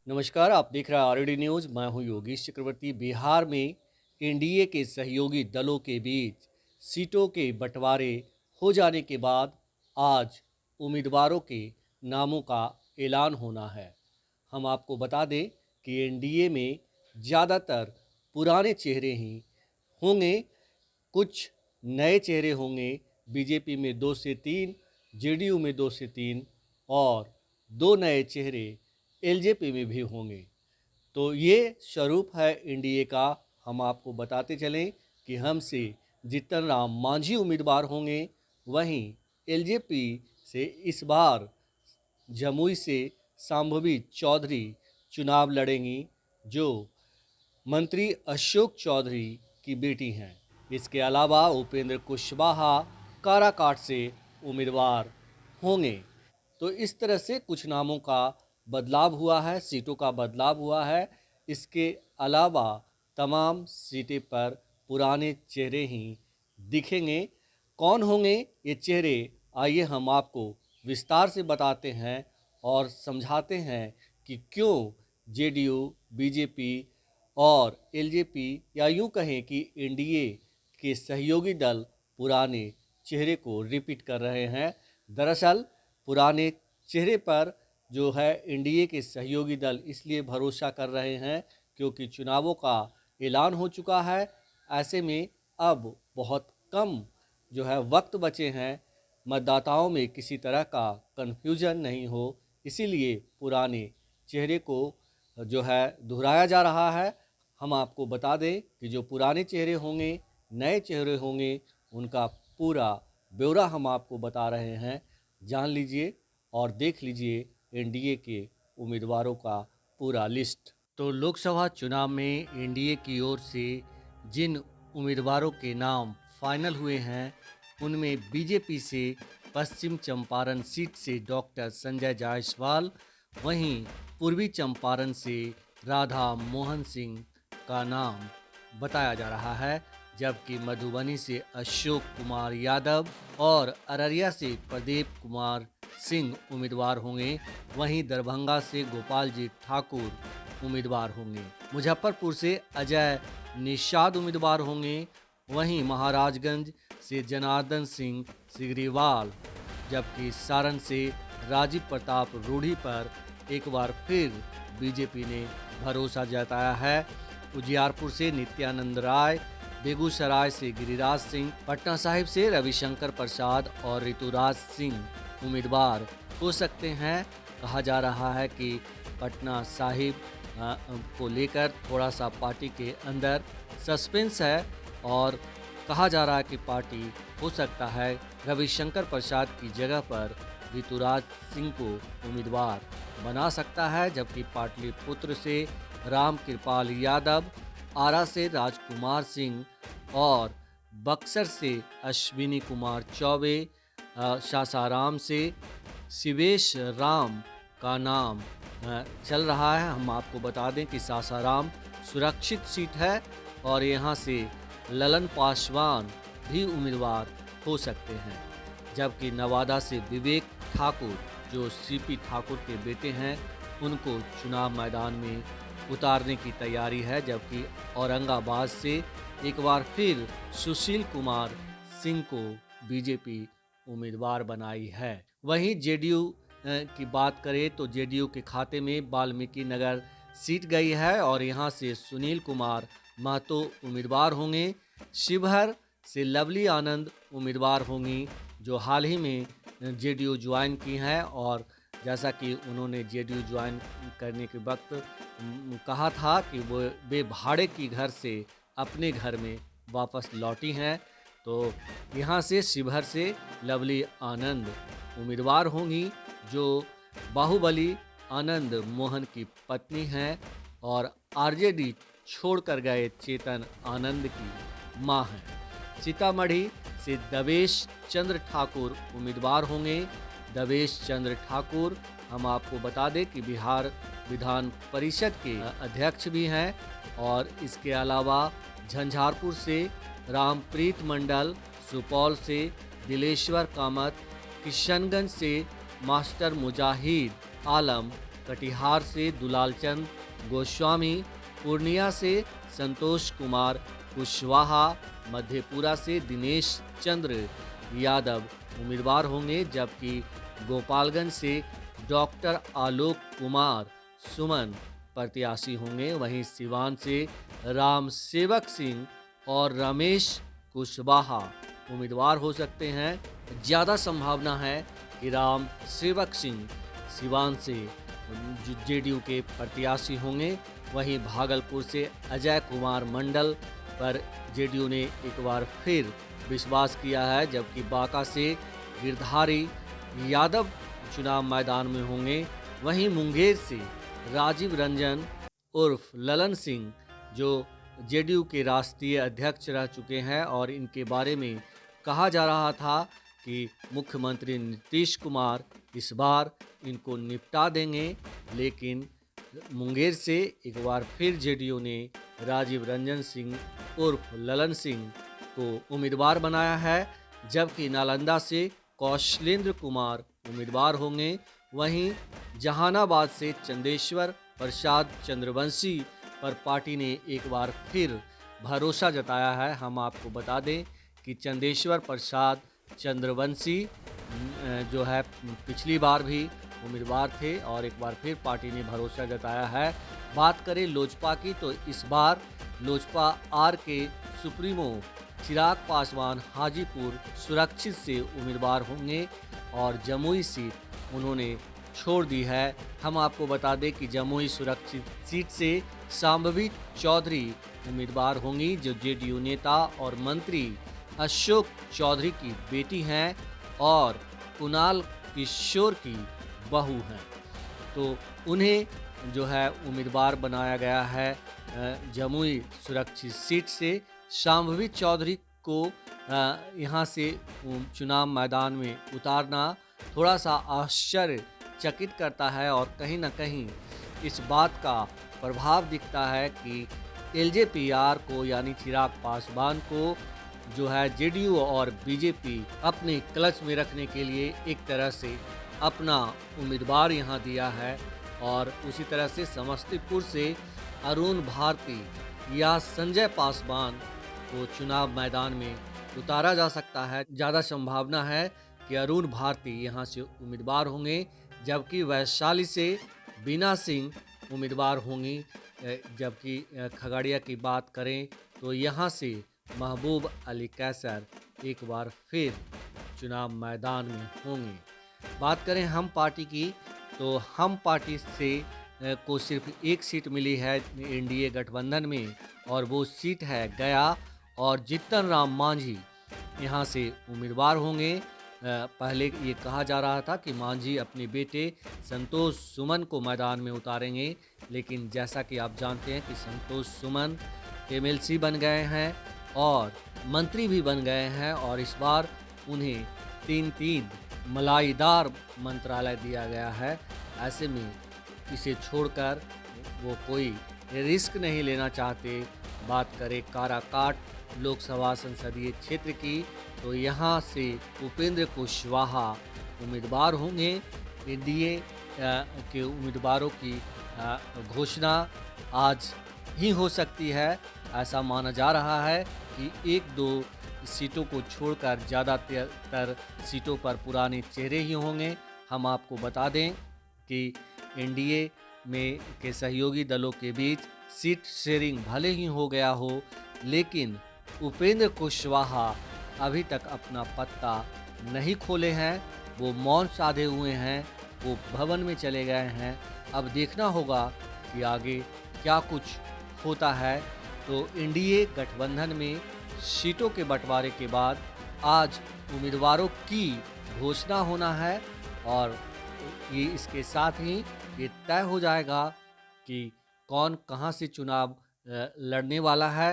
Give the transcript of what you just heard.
नमस्कार, आप देख रहे हैं आरडी न्यूज़। मैं हूं योगेश चक्रवर्ती। बिहार में एनडीए के सहयोगी दलों के बीच सीटों के बंटवारे हो जाने के बाद आज उम्मीदवारों के नामों का ऐलान होना है। हम आपको बता दें कि एनडीए में ज़्यादातर पुराने चेहरे ही होंगे, कुछ नए चेहरे होंगे। बीजेपी में 2 से 3, जेडीयू में 2 से 3 और 2 नए चेहरे एलजेपी में भी होंगे। तो ये स्वरूप है एनडीए का। हम आपको बताते चलें कि हमसे जीतन राम मांझी उम्मीदवार होंगे, वहीं एलजेपी से इस बार जमुई से शांभवी चौधरी चुनाव लड़ेंगी, जो मंत्री अशोक चौधरी की बेटी हैं। इसके अलावा उपेंद्र कुशवाहा काराकाट से उम्मीदवार होंगे। तो इस तरह से कुछ नामों का बदलाव हुआ है, सीटों का बदलाव हुआ है। इसके अलावा तमाम सीटें पर पुराने चेहरे ही दिखेंगे। कौन होंगे ये चेहरे, आइए हम आपको विस्तार से बताते हैं और समझाते हैं कि क्यों जेडीयू, बीजेपी और एलजेपी, या यूं कहें कि एनडीए के सहयोगी दल पुराने चेहरे को रिपीट कर रहे हैं। दरअसल पुराने चेहरे पर जो है एनडीए के सहयोगी दल इसलिए भरोसा कर रहे हैं क्योंकि चुनावों का ऐलान हो चुका है। ऐसे में अब बहुत कम जो है वक्त बचे हैं, मतदाताओं में किसी तरह का कन्फ्यूजन नहीं हो, इसीलिए पुराने चेहरे को जो है दोहराया जा रहा है। हम आपको बता दें कि जो पुराने चेहरे होंगे, नए चेहरे होंगे, उनका पूरा ब्यौरा हम आपको बता रहे हैं। जान लीजिए और देख लीजिए एनडीए के उम्मीदवारों का पूरा लिस्ट। तो लोकसभा चुनाव में एनडीए की ओर से जिन उम्मीदवारों के नाम फाइनल हुए हैं, उनमें बीजेपी से पश्चिम चंपारण सीट से डॉक्टर संजय जायसवाल, वहीं पूर्वी चंपारण से राधा मोहन सिंह का नाम बताया जा रहा है, जबकि मधुबनी से अशोक कुमार यादव और अररिया से प्रदीप कुमार सिंह उम्मीदवार होंगे। वहीं दरभंगा से गोपाल जी ठाकुर उम्मीदवार होंगे। मुजफ्फरपुर से अजय निषाद उम्मीदवार होंगे। वहीं महाराजगंज से जनार्दन सिंह सिग्रीवाल, जबकि सारण से राजीव प्रताप रूढ़ी पर एक बार फिर बीजेपी ने भरोसा जताया है। उजियारपुर से नित्यानंद राय, बेगूसराय से गिरिराज सिंह, पटना साहिब से रविशंकर प्रसाद और ऋतुराज सिंह उम्मीदवार हो सकते हैं। कहा जा रहा है कि पटना साहिब को लेकर थोड़ा सा पार्टी के अंदर सस्पेंस है और कहा जा रहा है कि पार्टी हो सकता है रविशंकर प्रसाद की जगह पर ऋतुराज सिंह को उम्मीदवार बना सकता है, जबकि पाटलिपुत्र से राम कृपाल यादव, आरा से राजकुमार सिंह और बक्सर से अश्विनी कुमार चौबे, सासाराम से शिवेश राम का नाम चल रहा है। हम आपको बता दें कि सासाराम सुरक्षित सीट है और यहाँ से ललन पासवान भी उम्मीदवार हो सकते हैं, जबकि नवादा से विवेक ठाकुर, जो सीपी ठाकुर के बेटे हैं, उनको चुनाव मैदान में उतारने की तैयारी है, जबकि औरंगाबाद से एक बार फिर सुशील कुमार सिंह को बीजेपी उम्मीदवार बनाई है। वहीं जेडीयू की बात करें तो जेडीयू के खाते में वाल्मीकि नगर सीट गई है और यहां से सुनील कुमार महतो उम्मीदवार होंगे। शिवहर से लवली आनंद उम्मीदवार होंगी, जो हाल ही में जेडीयू ज्वाइन की हैं और जैसा कि उन्होंने जेडीयू ज्वाइन करने के वक्त कहा था कि वे भाड़े की घर से अपने घर में वापस लौटी हैं। तो यहाँ से शिवहर से लवली आनंद उम्मीदवार होंगी, जो बाहुबली आनंद मोहन की पत्नी हैं और आरजेडी छोड़कर गए चेतन आनंद की मां हैं। सीतामढ़ी से देवेश चंद्र ठाकुर उम्मीदवार होंगे। देवेश चंद्र ठाकुर, हम आपको बता दें कि बिहार विधान परिषद के अध्यक्ष भी हैं और इसके अलावा झंझारपुर से रामप्रीत मंडल, सुपौल से दिलेश्वर कामत, किशनगंज से मास्टर मुजाहिद आलम कटिहार से दुलालचंद गोस्वामी, पूर्णिया से संतोष कुमार कुशवाहा, मधेपुरा से दिनेश चंद्र यादव उम्मीदवार होंगे, जबकि गोपालगंज से डॉक्टर आलोक कुमार सुमन प्रत्याशी होंगे। वहीं सिवान से राम सेवक सिंह और रमेश कुशवाहा उम्मीदवार हो सकते हैं। ज़्यादा संभावना है कि राम सेवक सिंह सिवान से जेडीयू के प्रत्याशी होंगे। वहीं भागलपुर से अजय कुमार मंडल पर जेडीयू ने एक बार फिर विश्वास किया है, जबकि बांका से गिरधारी यादव चुनाव मैदान में होंगे। वहीं मुंगेर से राजीव रंजन उर्फ ललन सिंह, जो जेडीयू के राष्ट्रीय अध्यक्ष रह चुके हैं और इनके बारे में कहा जा रहा था कि मुख्यमंत्री नीतीश कुमार इस बार इनको निपटा देंगे, लेकिन मुंगेर से एक बार फिर जेडीयू ने राजीव रंजन सिंह उर्फ ललन सिंह को उम्मीदवार बनाया है, जबकि नालंदा से कौशलेंद्र कुमार उम्मीदवार होंगे। वहीं जहानाबाद से चंदेश्वर प्रसाद चंद्रवंशी पर पार्टी ने एक बार फिर भरोसा जताया है। हम आपको बता दें कि चंदेश्वर प्रसाद चंद्रवंशी जो है पिछली बार भी उम्मीदवार थे और एक बार फिर पार्टी ने भरोसा जताया है। बात करें लोजपा की, तो इस बार लोजपा आर के सुप्रीमो चिराग पासवान हाजीपुर सुरक्षित से उम्मीदवार होंगे और जमुई सीट उन्होंने छोड़ दी है। हम आपको बता दें कि जमुई सुरक्षित सीट से शांभवी चौधरी उम्मीदवार होंगी, जो जेडीयू नेता और मंत्री अशोक चौधरी की बेटी हैं और कुणाल किशोर की बहू हैं। तो उन्हें जो है उम्मीदवार बनाया गया है जमुई सुरक्षित सीट से। शांभवी चौधरी को यहाँ से चुनाव मैदान में उतारना थोड़ा सा आश्चर्यचकित करता है और कहीं ना कहीं इस बात का प्रभाव दिखता है कि एलजेपीआर को यानी चिराग पासवान को जो है जेडीयू और बीजेपी अपने क्लच में रखने के लिए एक तरह से अपना उम्मीदवार यहाँ दिया है। और उसी तरह से समस्तीपुर से अरुण भारती या संजय पासवान को चुनाव मैदान में उतारा जा सकता है। ज़्यादा संभावना है कि अरुण भारती यहाँ से उम्मीदवार होंगे, जबकि वैशाली से बीना सिंह उम्मीदवार होंगी। जबकि खगड़िया की बात करें तो यहाँ से महबूब अली कैसर एक बार फिर चुनाव मैदान में होंगे। बात करें हम पार्टी की, तो हम पार्टी से को सिर्फ एक सीट मिली है एनडीए गठबंधन में और वो सीट है गया और जीतन राम मांझी यहाँ से उम्मीदवार होंगे। पहले ये कहा जा रहा था कि मांझी अपने बेटे संतोष सुमन को मैदान में उतारेंगे, लेकिन जैसा कि आप जानते हैं कि संतोष सुमन एमएलसी बन गए हैं और मंत्री भी बन गए हैं और इस बार उन्हें 3 मलाईदार मंत्रालय दिया गया है। ऐसे में इसे छोड़कर वो कोई रिस्क नहीं लेना चाहते। बात करें काराकाट लोकसभा संसदीय क्षेत्र की, तो यहाँ से उपेंद्र कुशवाहा उम्मीदवार होंगे। एनडीए के उम्मीदवारों की घोषणा आज ही हो सकती है। ऐसा माना जा रहा है कि 1-2 सीटों को छोड़कर ज़्यादातर सीटों पर पुराने चेहरे ही होंगे। हम आपको बता दें कि एनडीए में के सहयोगी दलों के बीच सीट शेयरिंग भले ही हो गया हो, लेकिन उपेंद्र कुशवाहा अभी तक अपना पत्ता नहीं खोले हैं। वो मौन साधे हुए हैं, वो भवन में चले गए हैं। अब देखना होगा कि आगे क्या कुछ होता है। तो एनडीए गठबंधन में सीटों के बंटवारे के बाद आज उम्मीदवारों की घोषणा होना है और ये इसके साथ ही ये तय हो जाएगा कि कौन कहां से चुनाव लड़ने वाला है।